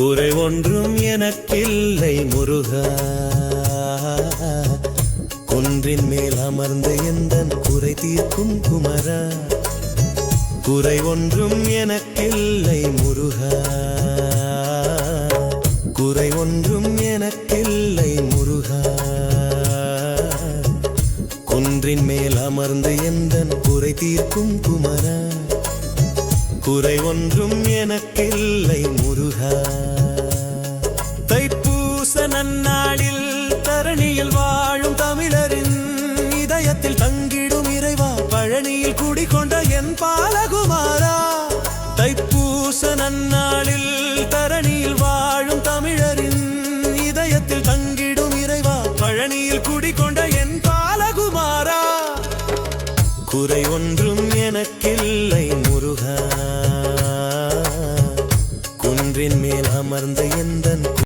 குறை ஒன்றும் எனக்கில்லை முருகா. குன்றின் மேல் அமர்ந்த எந்தன் குறை தீர்க்கும் குமரா. குறை ஒன்றும் எனக்கில்லை முருகா. குறை ஒன்றும் எனக்கில்லை முருகா. குன்றின் மேல் அமர்ந்த எந்தன் குறை தீர்க்கும் குமரா. குறை ஒன்றும் எனக்கில்லை முருகா. தைப்பூச நன்னாளில் தரணியில் வாழும் தமிழரின் இதயத்தில் தங்கிடும் இறைவா, பழனியில் குடிகொண்ட என் பாலகுமாரா. தைப்பூச நன்னாளில் தரணியில் வாழும் தமிழரின் இதயத்தில் தங்கிடும் இறைவா, பழனியில் குடிகொண்ட என் பாலகுமாரா. குறை ஒன்றும் எனக்கில்லை